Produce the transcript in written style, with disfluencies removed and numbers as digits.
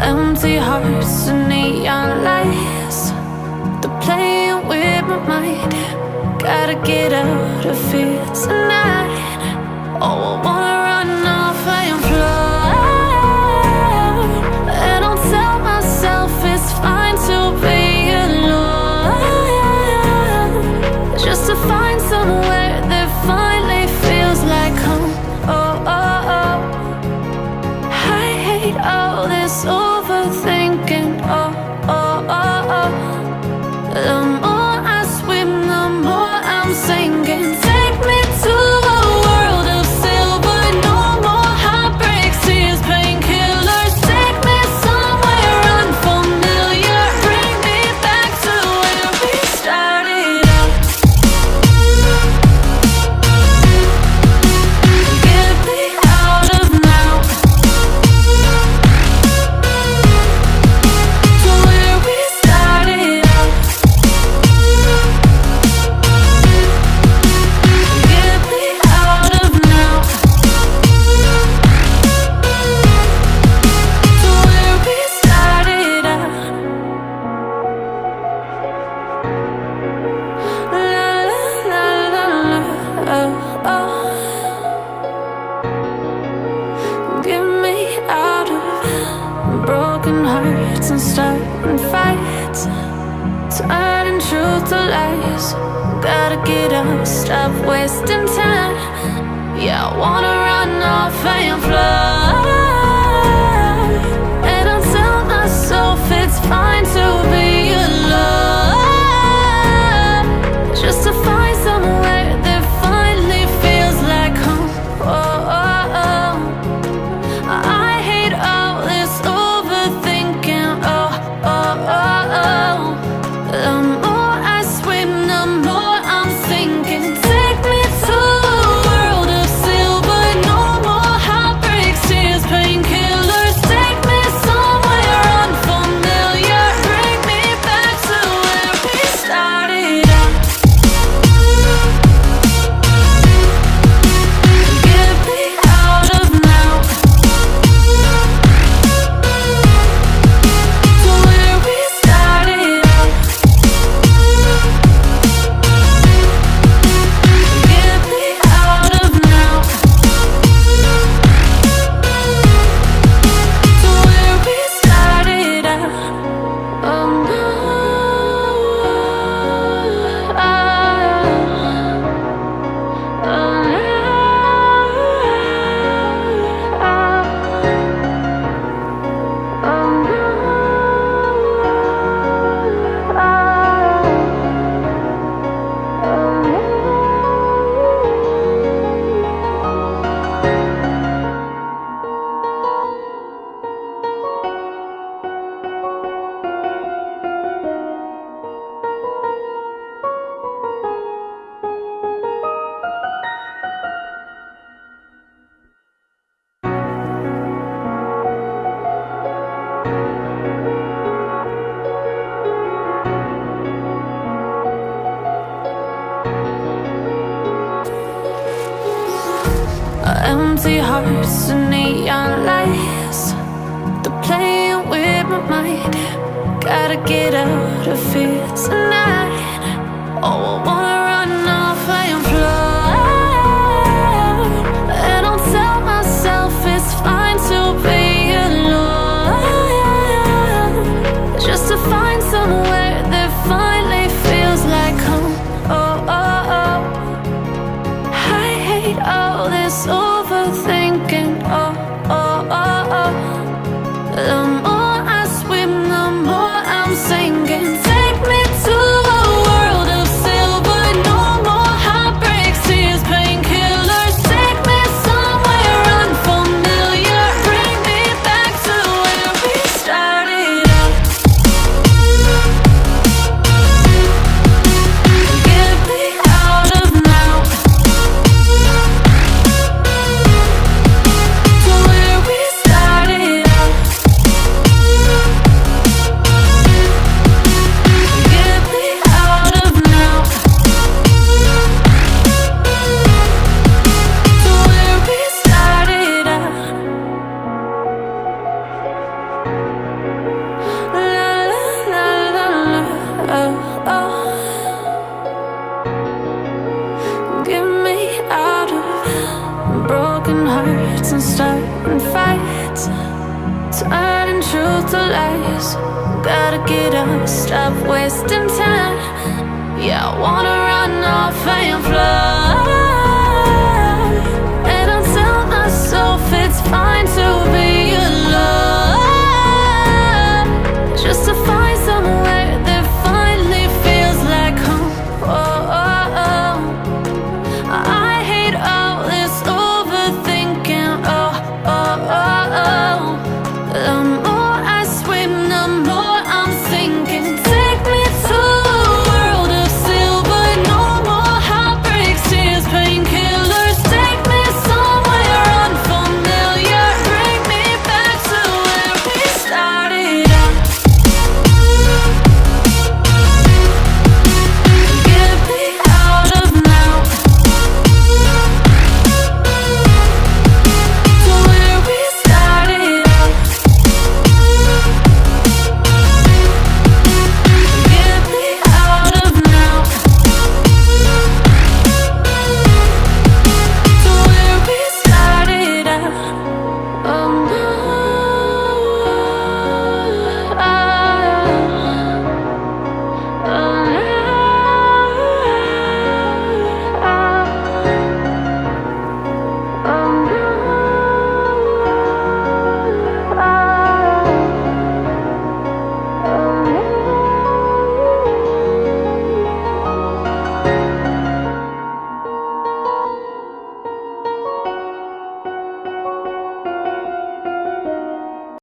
Empty hearts and neon lights, they're playing with my mind. Gotta get out of here tonight. Oh, I wanna run off and fly. And I'll tell myself it's fine to be alone, just to find somewhere that finally feels like home. Oh, oh, oh. I hate all this overthinking. Oh, oh, oh, oh. The more I swim, the more I'm sinking. Take me to a world of silver. No more heartbreaks, tears, painkillers. Take me somewhere unfamiliar. Bring me back to where we started out. Get me out of now, to where we started out. Get me out of now, to where we started out. La la la la la, oh, oh. Get me out of broken hearts and starting fights, turning truth to lies. Gotta get up, stop wasting time. Yeah, I wanna run off and fly. And I'll tell myself it's fine to be alone, just to find somewhere that finally feels like home. Oh, oh, oh. I hate all this overthinking. Oh, oh, oh, oh. The more I swim, the more I'm sinking. Take me to a world of silver. No more heartbreaks, tears, painkillers. Take me somewhere unfamiliar. Bring me back to where we started out. Get me out of now, to where we started out. Get me out of now, to where we started out. Oh no, oh, empty hearts and neon lights, they're playing with my mind. Gotta get out of here tonight. Oh, I wanna run off and fly. And I'll tell myself it's fine to be alone, just to find somewhere that finally feels like home. Oh, oh, oh. I hate all this overthinking. Oh, oh, oh, oh. The more I swim, the more I'm sinking. Take me to a world of silver. No more heartbreaks, tears, painkillers. Take me somewhere unfamiliar. Bring me back to where we started out. gotta get up, stop wasting time. Yeah, I wanna run off and fly.